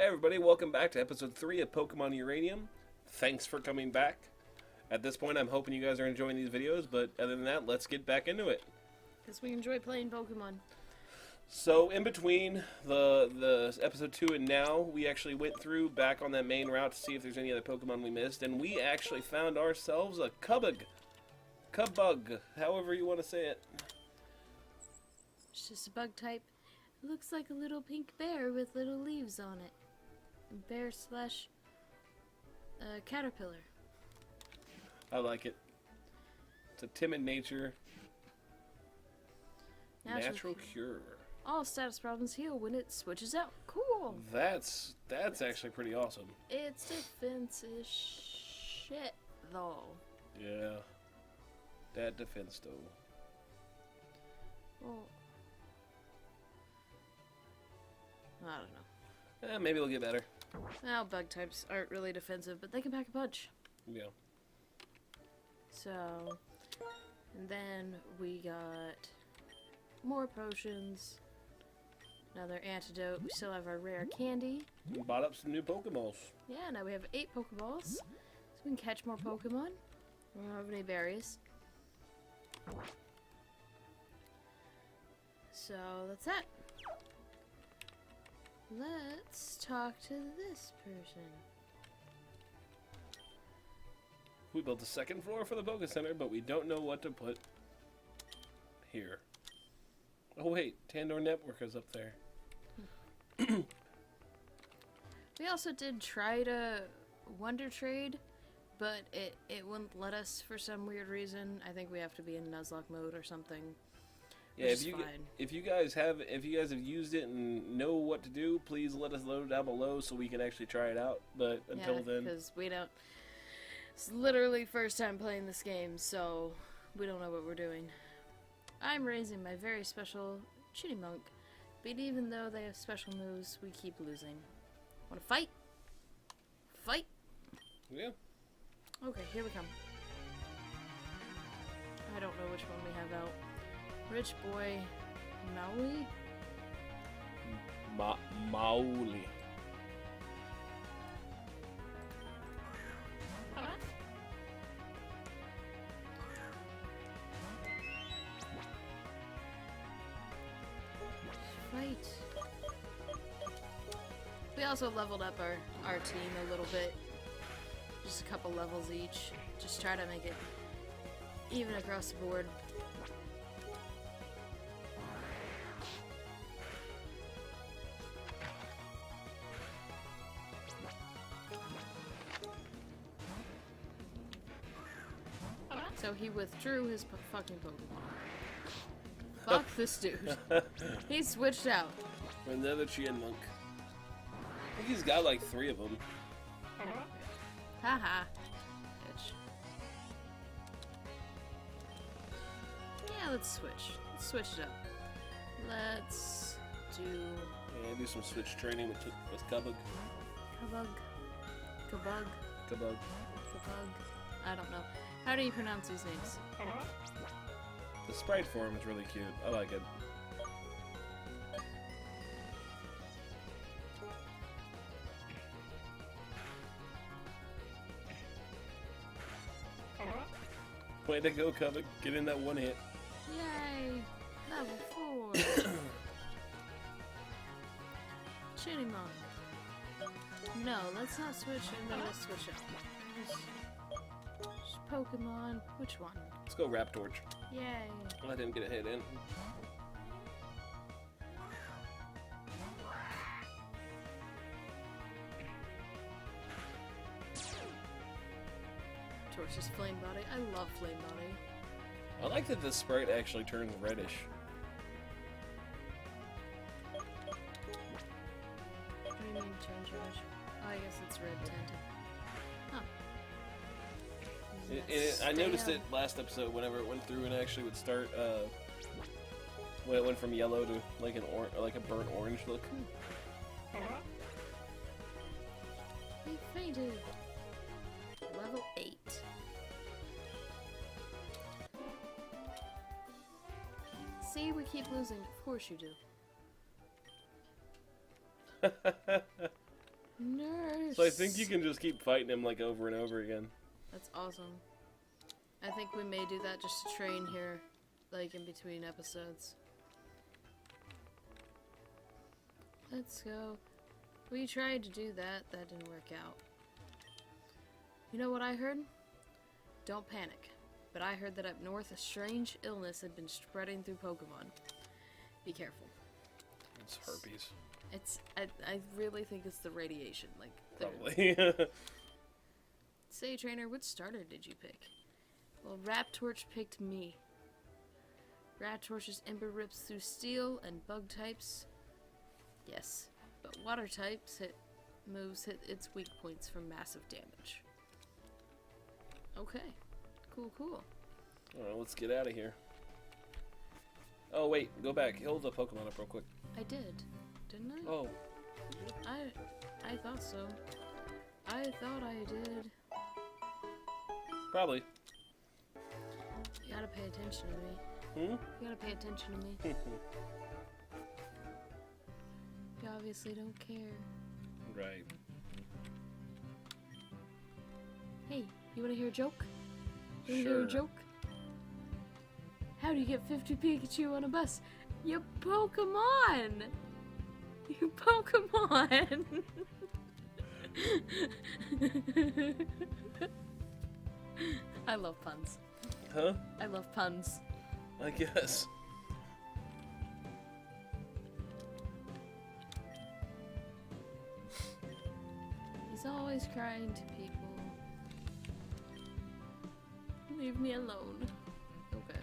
everybody, welcome back to episode 3 of Pokemon Uranium. Thanks for coming back. At this point, I'm hoping you guys are enjoying these videos, but other than that, let's get back into it. Because we enjoy playing Pokemon. So, in between the episode 2 and now, we actually went through back on that main route to see if there's any other Pokemon we missed, and we actually found ourselves a Cubug. Cubug, however you want to say it. It's just a bug type. It looks like a little pink bear with little leaves on it. Bear slash caterpillar. I like it. It's a timid nature. Natural cure. All status problems heal when it switches out. Cool. That's actually pretty awesome. Its defense is shit, though. Yeah. That defense, though. Well, I don't know. Maybe it'll get better. Well, bug types aren't really defensive, but they can pack a punch. Yeah. So, and then we got more potions, another antidote. We still have our rare candy. We bought up some new Pokeballs. Yeah, now we have 8 Pokeballs, so we can catch more Pokemon. We don't have any berries. So that's that. Let's talk to this person. We built the second floor for the Poké Center, but we don't know what to put here. Oh wait, Tandor Network is up there. We also did try to Wonder Trade, but it wouldn't let us for some weird reason. I think we have to be in Nuzlocke mode or something. Yeah, if you guys have used it and know what to do, please let us know down below so we can actually try it out. But until then, because we don't. It's literally first time playing this game, so we don't know what we're doing. I'm raising my very special Chitty-Monk, but even though they have special moves, we keep losing. Want to fight? Fight? Yeah. Okay, here we come. I don't know which one we have out. Rich Boy Maui? Mauli. Fight. We also leveled up our team a little bit. Just a couple levels each. Just try to make it even across the board. So he withdrew his fucking Pokemon. Fuck this dude. He switched out. Another Chien-Monk. I think he's got like 3 of them. Haha. Bitch. Yeah, let's switch. Let's switch it up. Let's do... Yeah, do some switch training with Cubug. Cubug. Cubug. Cubug. Cubug. I don't know. How do you pronounce these names? The sprite form is really cute. I like it. Way to go, Cubug. Get in that one hit. Yay! Level 4. Chitty-Monk. No, let's not switch and let's switch up. Just Pokemon. Which one? Let's go Raptorch. Yay! I didn't get a hit in. Torch's Flame Body. I love Flame Body. I like that this sprite actually turns reddish. What do you mean change reddish? Oh, I guess it's red tinted. Huh. I noticed it last episode whenever it went through and actually would start, when it went from yellow to like like a burnt orange look. He fainted. Level 8. See, we keep losing. Of course you do. Nice. So I think you can just keep fighting him like over and over again. That's awesome. I think we may do that just to train here, like in between episodes. Let's go. We tried to do that. That didn't work out. You know what I heard? Don't panic. But I heard that up north a strange illness had been spreading through Pokemon. Be careful. It's herpes. I really think it's the radiation. Like Probably. Say, trainer, which starter did you pick? Well, Raptorch picked me. Raptorch's Ember rips through steel and bug types. Yes, but water types moves hit its weak points for massive damage. Okay, cool. Alright, let's get out of here. Oh wait, go back. Heal the Pokemon up real quick. I did, didn't I? Oh. I thought so. I thought I did. Probably. You gotta pay attention to me. Hmm? You gotta pay attention to me. You obviously don't care. Right. Hey, you wanna hear a joke? You wanna hear a joke? How do you get 50 Pikachu on a bus? You Pokemon! You Pokemon! I love puns. Huh? I love puns. I guess. He's always crying to people. Leave me alone. Okay.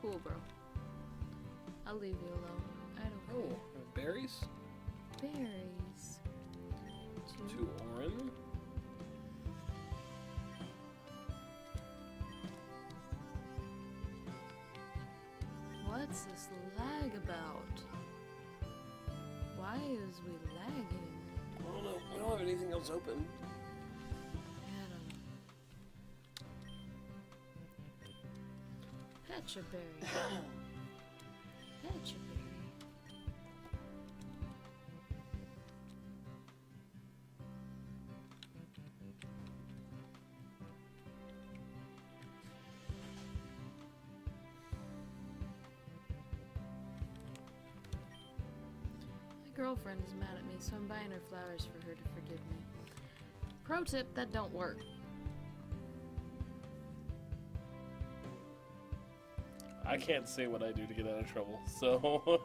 Cool, bro. I'll leave you alone. I don't Oh, berries? care. Berries. Two orange. What's this lag about? Why is we lagging? I don't know. We don't have anything else open. I don't know. Pechaberry. Pechaberry. My girlfriend is mad at me, so I'm buying her flowers for her to forgive me. Pro tip, that don't work. I can't say what I do to get out of trouble, so...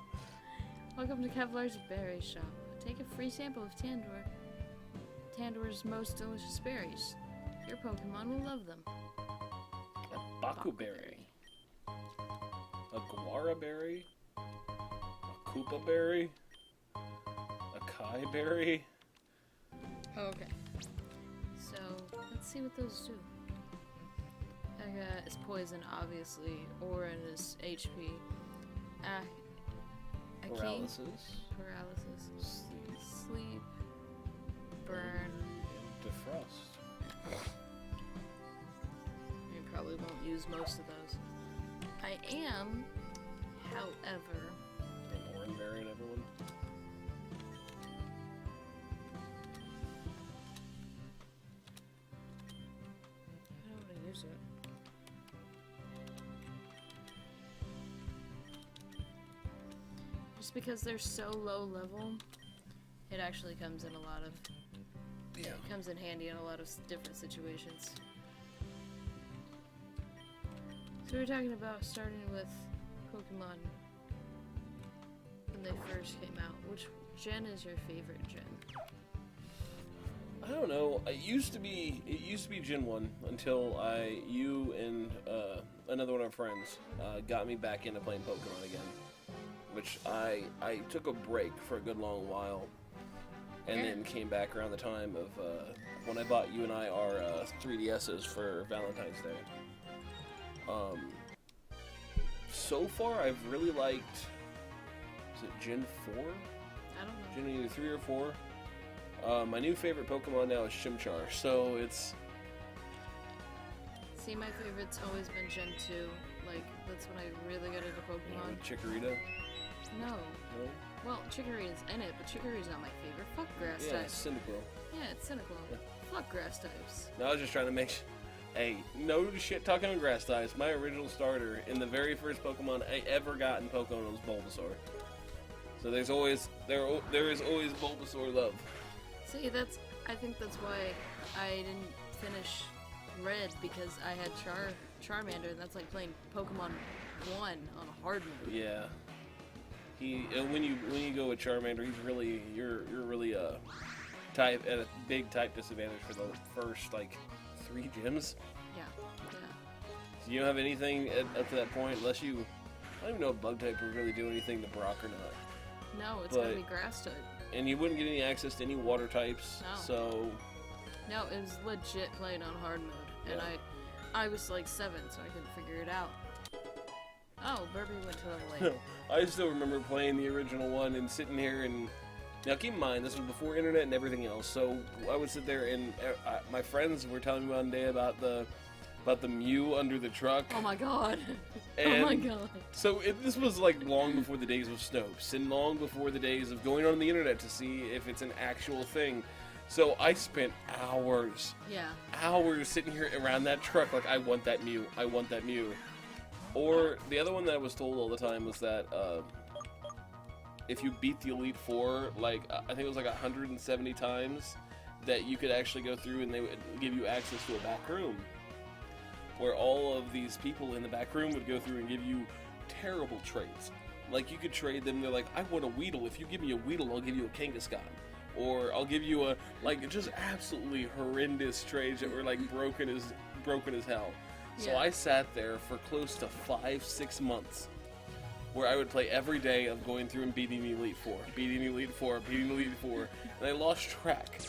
Welcome to Kevlar's Berry Shop. Take a free sample of Tandor's most delicious berries. Your Pokemon will love them. A Baku berry. A Guara berry. A Koopa berry. A Kai berry. Okay. So, let's see what those do. Ega is poison, obviously. Orin is HP. Aki, paralysis. Sleep. Burn. And defrost. You probably won't use most of those. I am, however... An orange berry and everyone. I don't want to use it. Just because they're so low level, it actually comes in a lot of... Yeah. It comes in handy in a lot of different situations. So we're talking about starting with Pokemon when they first came out. Which gen is your favorite gen? I don't know. It used to be Gen 1 until you and another one of our friends got me back into playing Pokemon again. Which I took a break for a good long while, and then came back around the time of when I bought you and I our 3DSs for Valentine's Day. So far I've really liked, is it Gen 4? I don't know. Gen either 3 or 4. My new favorite Pokemon now is Chimchar, so it's... See, my favorite's always been Gen 2. Like, that's when I really got into Pokemon. Chikorita? No. No? Well, Chicory is in it, but Chicory's not my favorite. Fuck grass Yeah, types. it's Cyndaquil. Yeah, it's Cynical. Yeah. Fuck grass types. No, I was just trying to make hey, no shit talking on grass types. My original starter in the very first Pokemon I ever got in Pokemon was Bulbasaur. So there is always Bulbasaur love. See, I think that's why I didn't finish Red, because I had Charmander, and that's like playing Pokemon 1 on a hard mode. Yeah. When you go with Charmander, you're really type at a big type disadvantage for the first like 3 gyms. Yeah. So you don't have anything up to that point unless you. I don't even know if bug type would really do anything to Brock or not. No, it's gonna be grass type. And you wouldn't get any access to any water types. No. So. No, it was legit playing on hard mode, and Yeah. I was like 7, so I couldn't figure it out. Oh, Burby went to the lake. I still remember playing the original one and sitting here and. Now keep in mind, this was before internet and everything else, so I would sit there and my friends were telling me one day about the Mew under the truck. Oh my god. And oh my god. So this was like long before the days of Snopes and long before the days of going on the internet to see if it's an actual thing. So I spent hours sitting here around that truck like, I want that Mew, I want that Mew. Or the other one that I was told all the time was that if you beat the Elite Four, like I think it was like 170 times, that you could actually go through and they would give you access to a back room, where all of these people in the back room would go through and give you terrible trades. Like you could trade them. They're like, I want a Weedle. If you give me a Weedle, I'll give you a Kangaskhan. Or I'll give you a just absolutely horrendous trades that were like broken as hell. So Yeah. I sat there for close to 5-6 months, where I would play every day of going through and beating the Elite Four, and I lost track.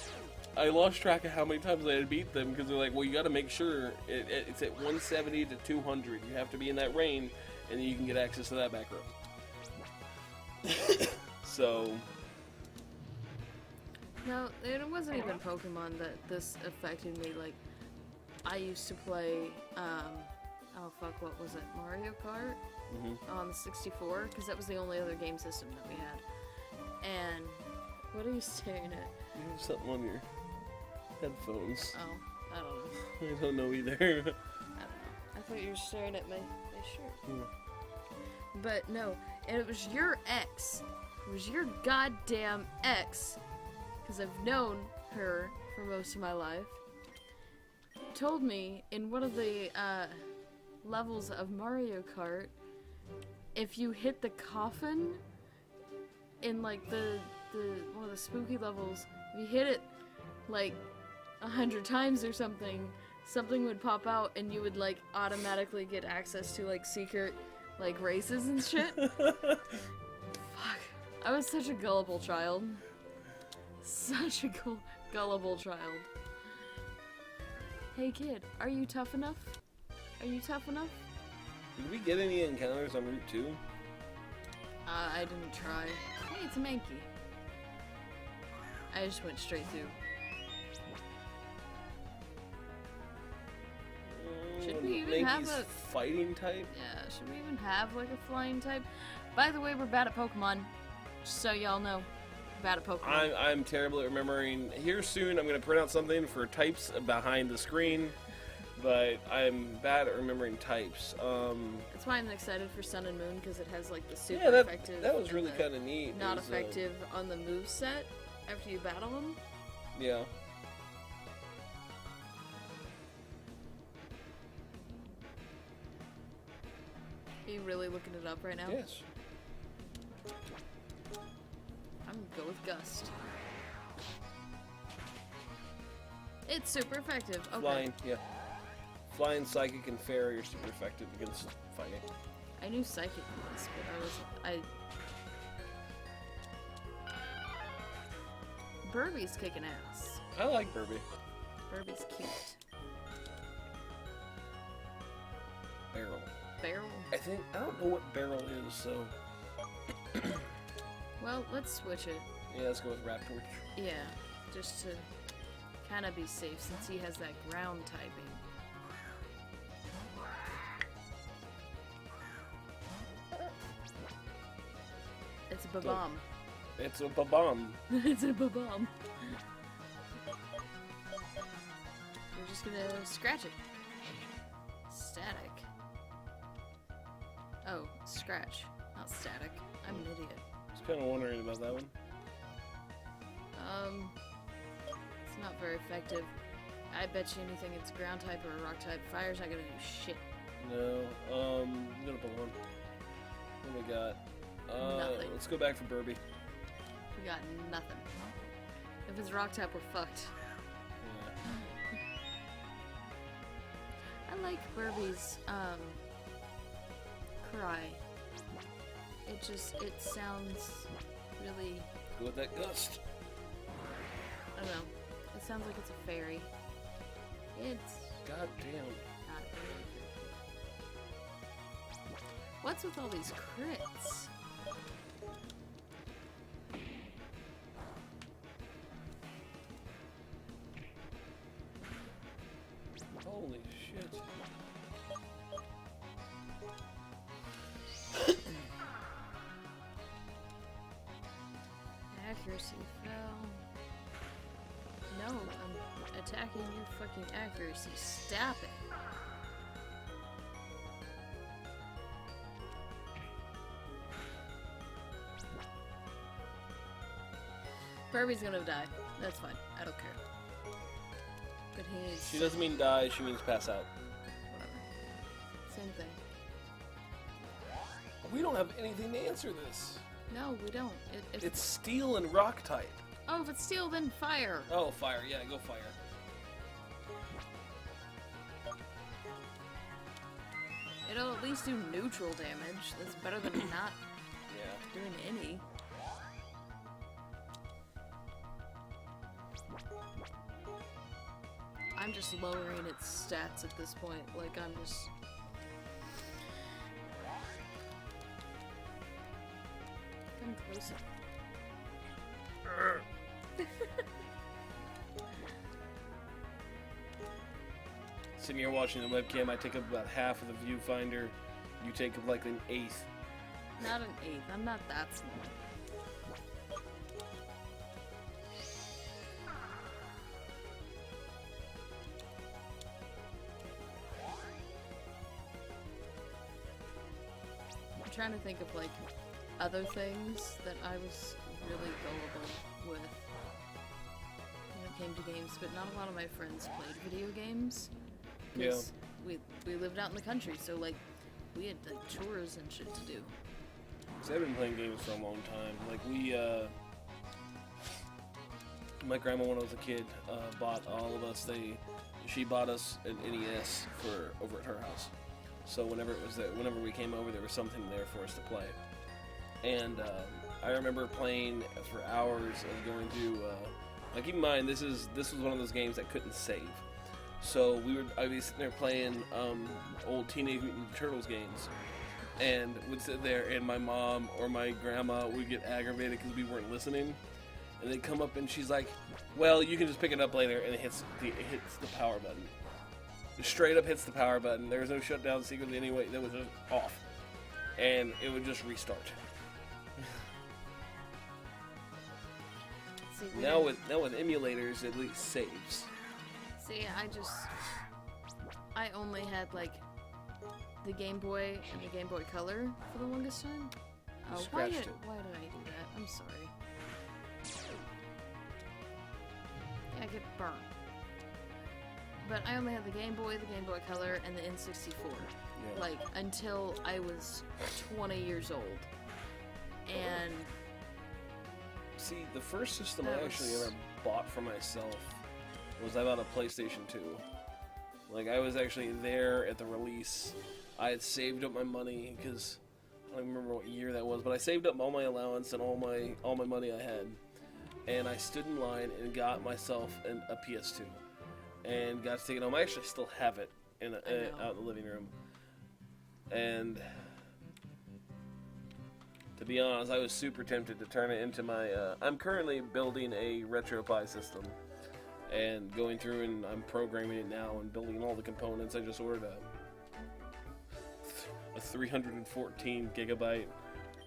I lost track of how many times I had beat them, because they're like, well, you got to make sure it's at 170 to 200. You have to be in that range, and then you can get access to that back row. So. No, it wasn't even Pokemon that this affected me. Like, I used to play, oh fuck, what was it? Mario Kart? On the 64, because that was the only other game system that we had. And, what are you staring at? You have something on your headphones. Oh, I don't know. I don't know either. I don't know. I thought you were staring at my shirt. Yeah. But no, and it was your ex. It was your goddamn ex, because I've known her for most of my life. Told me in one of the levels of Mario Kart, if you hit the coffin in like the one of the spooky levels, if you hit it like 100 times or something, something would pop out and you would like automatically get access to like secret like races and shit. Fuck. I was such a gullible child. Such a gullible child. Hey kid, are you tough enough? Are you tough enough? Did we get any encounters on Route 2? I didn't try. Hey, it's a Mankey. I just went straight through. Should we even have a fighting type? Yeah, should we even have like a flying type? By the way, we're bad at Pokemon. Just so y'all know. Bad at Pokemon. I'm terrible at remembering. Here soon I'm going to print out something for types behind the screen, but I'm bad at remembering types. That's why I'm excited for Sun and Moon, because it has like the super yeah, effective. that was really kind of neat. Not effective on the move set after you battle them. Yeah. Are you really looking it up right now? Yes. I'm gonna go with Gust. It's super effective. Okay. Flying, yeah. Flying, Psychic, and Fairy are super effective against fighting. I knew Psychic was, but Burby's kicking ass. I like Burby. Burby's cute. Barrel. Barrel? I don't know what Barrel is, so... Well, let's switch it. Yeah, let's go with Raptor. Yeah, just to kind of be safe, since he has that ground typing. It's a Babam. It's a bomb. It's a bomb. We're just gonna scratch it. Static. Oh, scratch, not static. I'm an idiot. I was kind of wondering about that one. It's not very effective. I bet you anything it's ground type or a rock type. Fire's not gonna do shit. No, I'm gonna put one. What we got? Nothing. Let's go back for Burby. We got nothing. If it's rock type, we're fucked. Yeah. I like Burby's, cry. It sounds really, Go with that gust. I don't know. It sounds like it's a fairy. It's God damn. not very good. What's with all these crits? Holy shit. Accuracy fell. No, I'm attacking your fucking accuracy. Stop it. Burby's gonna die. That's fine. I don't care. But he is. She doesn't mean die, she means pass out. Whatever. Same thing. We don't have anything to answer this. No, we don't. It's steel and rock type. Oh, if it's steel, then fire. Oh, fire. Yeah, go fire. It'll at least do neutral damage. That's better than not Yeah. doing any. I'm just lowering its stats at this point. Like, I'm just... Come closer. Sitting here watching the webcam, I take up about half of the viewfinder. You take up like an eighth. Not an eighth. I'm not that small. I'm trying to think of like other things that I was really gullible with when it came to games, but not a lot of my friends played video games. 'Cause we lived out in the country, so like we had like chores and shit to do. Cause I've been playing games for a long time. Like my grandma when I was a kid bought all of us. She bought us an NES for over at her house. So whenever we came over, there was something there for us to play. And I remember playing for hours and going through. Like keep in mind, this was one of those games that couldn't save. So I'd be sitting there playing old Teenage Mutant Ninja Turtles games, and would sit there, and my mom or my grandma would get aggravated because we weren't listening, and they'd come up and she's like, "Well, you can just pick it up later," and it hits the power button. It straight up hits the power button. There was no shutdown sequence anyway. That was just off, and it would just restart. See, Now with emulators, at least saves. See, I only had like the Game Boy and the Game Boy Color for the longest time. You Oh, scratched it. why did I do that? I'm sorry. Yeah, I get burnt. But I only had the Game Boy Color, and the N64. Yeah. Like, until I was 20 years old. And... See, the first system That I actually was- ever bought for myself was I bought a PlayStation 2. Like, I was actually there at the release. I had saved up my money, because I don't remember what year that was, but I saved up all my allowance and all my money I had. And I stood in line and got myself a PS2. And got to take it home. I actually still have it out in the living room. And to be honest, I was super tempted to turn it into my... I'm currently building a RetroPie system. And going through and I'm programming it now and building all the components. I just ordered a 314 gigabyte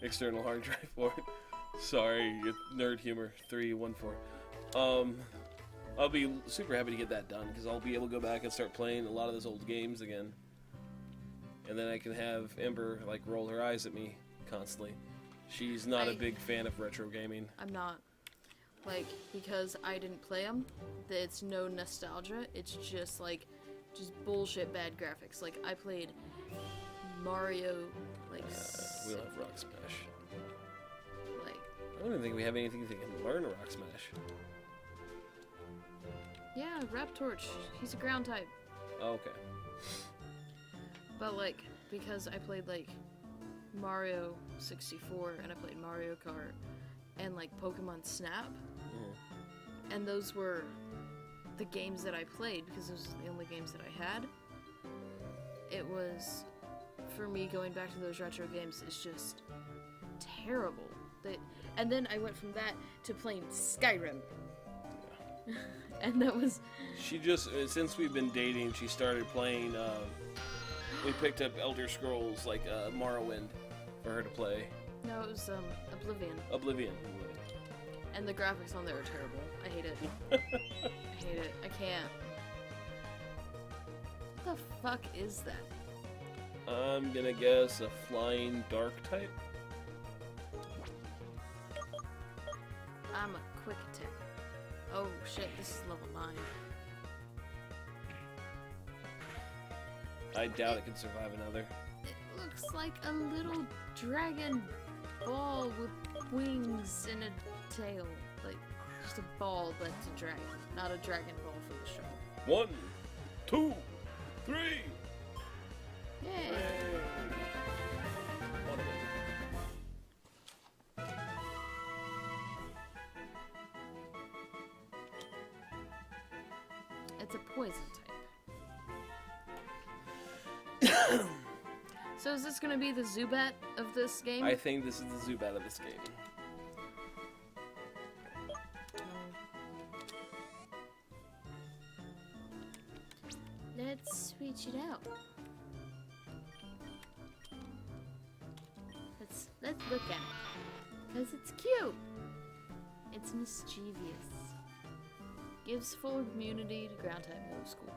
external hard drive for it. Sorry, nerd humor 314. I'll be super happy to get that done because I'll be able to go back and start playing a lot of those old games again, and then I can have Ember like roll her eyes at me constantly. She's not a big fan of retro gaming. I'm not. Like, because I didn't play them, it's no nostalgia. It's just like, just bullshit bad graphics. Like, I played Mario, like... we don't have Rock Smash. Like... I don't even think we have anything that can learn Rock Smash. Yeah, Raptorch. He's a ground type. Oh, okay. But, like, because I played, like, Mario 64, and I played Mario Kart, and, like, Pokemon Snap, and those were the games that I played, because those were the only games that I had. It was, for me, going back to those retro games is just terrible. And then I went from that to playing Skyrim. And that was... She just, since we've been dating, she started playing, we picked up Elder Scrolls, like, Morrowind, for her to play. No, it was, Oblivion. Oblivion. And the graphics on there are terrible. I hate it. I hate it. I can't. What the fuck is that? I'm gonna guess a flying dark type. I'm a quick attack. Oh shit, this is level 9. I doubt it can survive another. It looks like a little dragon ball with wings and a tail. Like, just a ball that's a dragon. Not a dragon ball for the show. 1, 2, 3! Yay! One of them. It's a poison type. So is this gonna be the Zubat of this game? I think this is the Zubat of this game. Let's switch it out. Let's look at it. Because it's cute. It's mischievous. Gives full immunity to ground type middle school.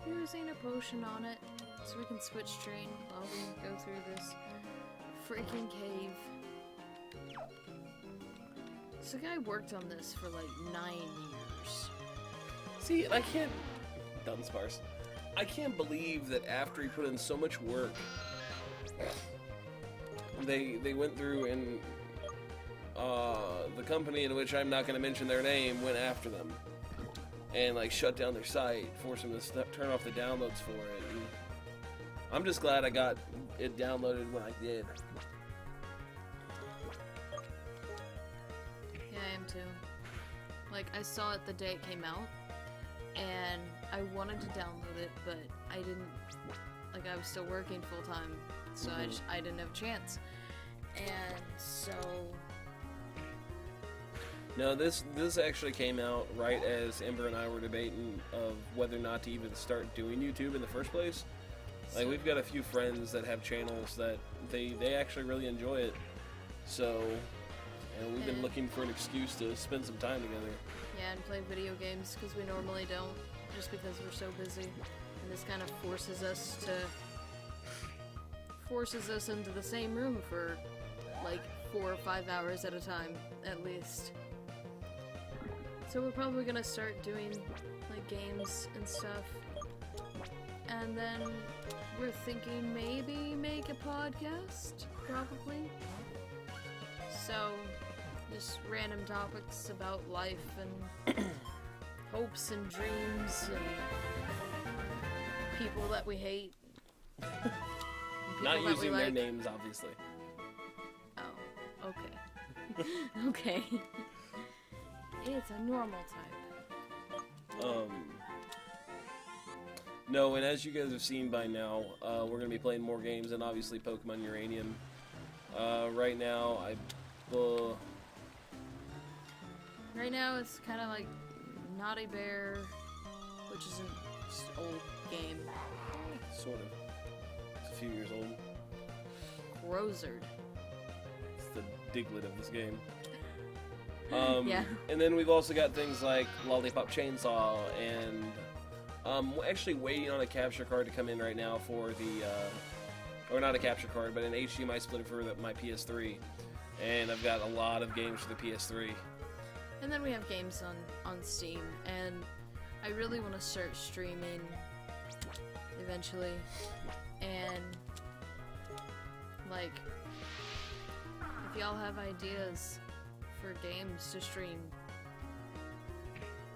Using a potion on it so we can switch train while we go through this freaking cave. So the guy worked on this for like 9 years. See, I can't... Dunsparce. I can't believe that after he put in so much work, they went through and the company in which I'm not going to mention their name went after them. And, like, shut down their site, forced them to turn off the downloads for it. And I'm just glad I got it downloaded when I did. Yeah, I am too. Like, I saw it the day it came out, and I wanted to download it, but I didn't, like, I was still working full-time, so I didn't have a chance. And so... No, this actually came out right as Ember and I were debating of whether or not to even start doing YouTube in the first place. Like, we've got a few friends that have channels that they actually really enjoy it. So, and we've been looking for an excuse to spend some time together. Yeah, and play video games, because we normally don't, just because we're so busy. And this kind of forces us into the same room for, like, 4 or 5 hours at a time, at least. So we're probably gonna start doing, like, games and stuff. And then we're thinking maybe make a podcast, probably. So, just random topics about life and hopes and dreams and people that we hate. Not using their names, obviously. Oh, okay. Okay. It's a normal type. No, and as you guys have seen by now, we're going to be playing more games, and obviously Pokemon Uranium. Right now, the... Right now, it's kind of like Naughty Bear, which is an old game. Sort of. It's a few years old. Grozard. It's the Diglett of this game. Yeah. And then we've also got things like Lollipop Chainsaw, and we're actually waiting on a capture card to come in right now for the, or not a capture card, but an HDMI splitter for my PS3. And I've got a lot of games for the PS3. And then we have games on Steam, and I really want to start streaming eventually. And, like, if y'all have ideas for games to stream,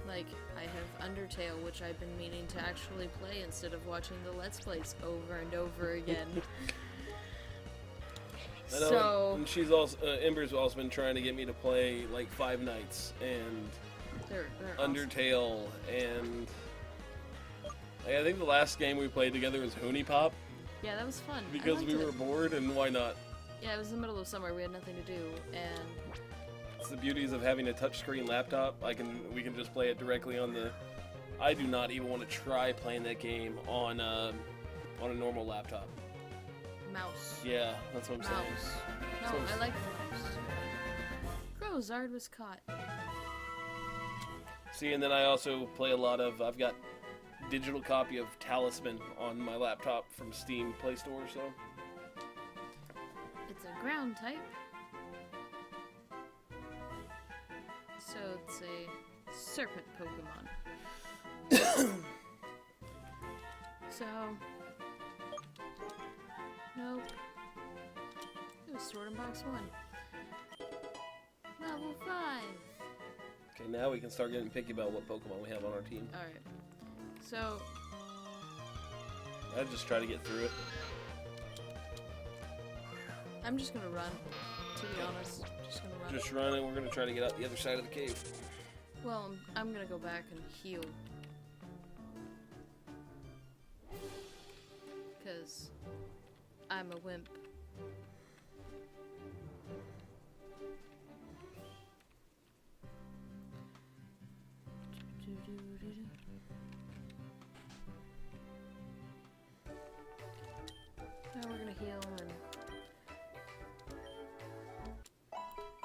like, I have Undertale, which I've been meaning to actually play instead of watching the Let's Plays over and over again. I know, So, and she's also Ember's also been trying to get me to play like Five Nights and they're awesome. Undertale, and I think the last game we played together was Hoonie Pop Yeah, that was fun. I because we liked were it. bored, and why not? Yeah, it was the middle of summer. We had nothing to do, and It's the beauties of having a touchscreen laptop. We can just play it directly on the. I do not even want to try playing that game on a normal laptop. mouse. Yeah, that's what I'm saying. Mouse. No, So- I like the mouse. Grozard was caught. See, and then I also play a lot of. I've got digital copy of Talisman on my laptop from Steam Play Store. So It's a ground type. So it's a serpent Pokemon. So, nope. It was Sword and Box 1. Level 5. okay, now we can start getting picky about what Pokemon we have on our team. Alright. So, I just try to get through it. I'm just gonna run, to be honest. Just gonna run. Just run, and we're gonna try to get out the other side of the cave. Well, I'm gonna go back and heal. Because I'm a wimp. Now we're gonna heal and...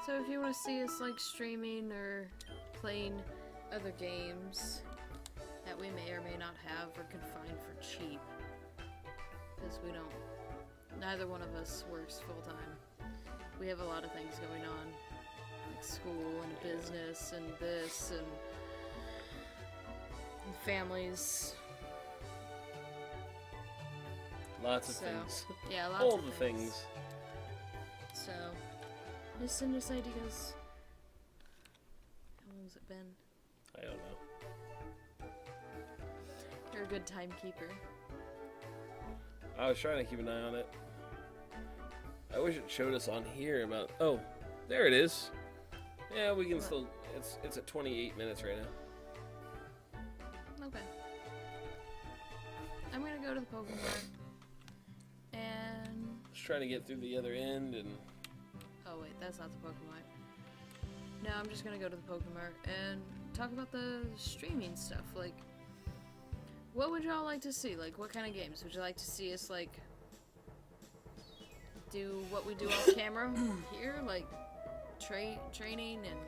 So if you want to see us like streaming or playing other games that we may or may not have or could find for cheap, because we don't, neither one of us works full time. We have a lot of things going on, like school and business and this and families. Lots of So, things. Yeah, lots All of the things. So, just send us ideas. How long has it been? I don't know. You're a good timekeeper. I was trying to keep an eye on it. I wish it showed us on here about. Oh, there it is. Yeah, we can What? still. It's at 28 minutes right now. Okay. I'm gonna go to the Pokemon. And... Just trying to get through the other end and. Oh wait, that's not the Pokemon. No, I'm just gonna go to the Pokemon and talk about the streaming stuff. Like, what would y'all like to see? Like, what kind of games? Would you like to see us, like, do what we do off camera here? Like, training and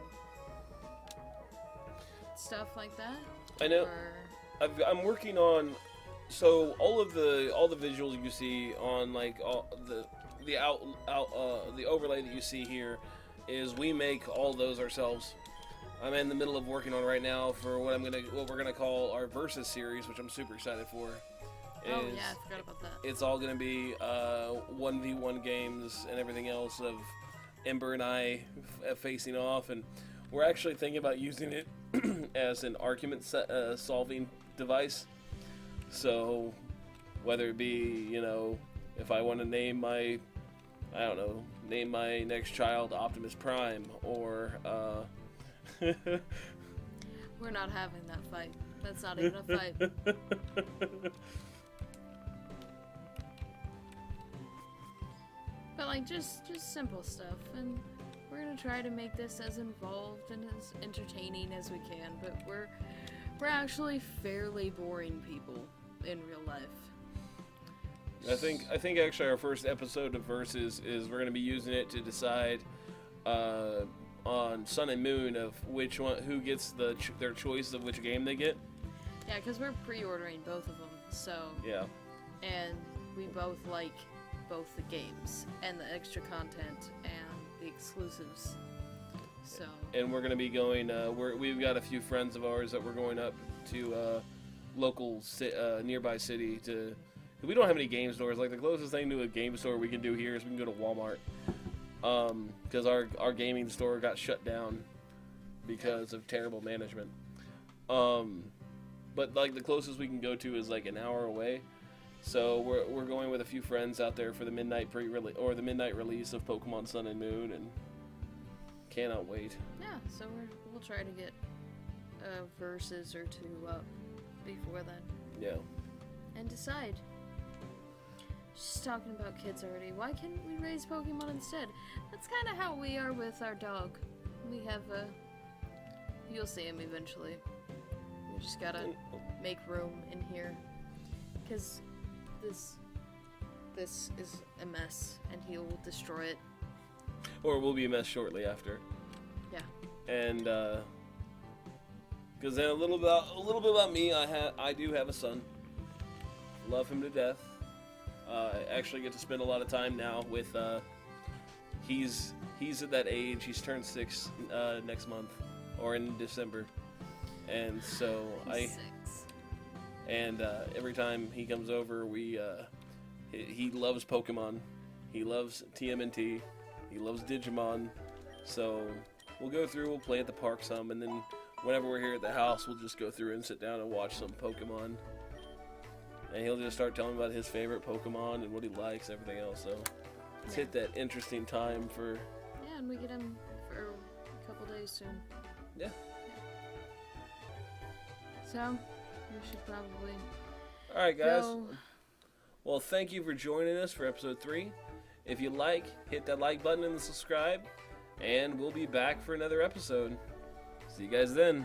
stuff like that? I know. Or... I'm working on. So all the visuals you see on like all the overlay that you see here is we make all those ourselves. I'm in the middle of working on right now for what we're gonna call our Versus series, which I'm super excited for. Oh yeah, I forgot about that. It's all gonna be 1v1 games and everything else of Ember and I facing off, and we're actually thinking about using it as an argument solving device. So whether it be, if I want to name my next child Optimus Prime, or We're not having that fight. That's not even a fight. But like just simple stuff, and we're gonna gonna try to make this as involved and as entertaining as we can, but we're actually fairly boring people in real life. I think actually our first episode of Versus is we're gonna be using it to decide on Sun and Moon of which one, who gets their choice of which game they get. Yeah, because we're pre-ordering both of them, so Yeah. and we both like both the games and the extra content and the exclusives. So. And we're gonna be going. We've got a few friends of ours that we're going up to local nearby city to. We don't have any game stores. Like the closest thing to a game store we can do here is we can go to Walmart. Because our gaming store got shut down because of terrible management. But like the closest we can go to is like an hour away. So we're going with a few friends out there for the midnight release of Pokemon Sun and Moon, and cannot wait. Yeah, so we'll try to get a versus or two up before then. Yeah. And decide. Just talking about kids already. Why can't we raise Pokemon instead? That's kind of how we are with our dog. We have you'll see him eventually. We just gotta make room in here. Because this is a mess, and he'll destroy it. Or we'll be a mess shortly after. Yeah. And because then a little bit about me. I do have a son. Love him to death. I actually get to spend a lot of time now with. He's at that age. He's turned 6 next month, or in December, and so every time he comes over, he loves Pokemon. He loves TMNT. He loves Digimon. So we'll go through. We'll play at the park some, and then whenever we're here at the house, we'll just go through and sit down and watch some Pokemon. And he'll just start telling about his favorite Pokemon and what he likes, everything else. So let's hit that interesting time for. Yeah, and we get him for a couple days soon. Yeah. So we should probably. All right, guys. Go. Well, thank you for joining us for episode 3. If you like, hit that like button and subscribe, and we'll be back for another episode. See you guys then.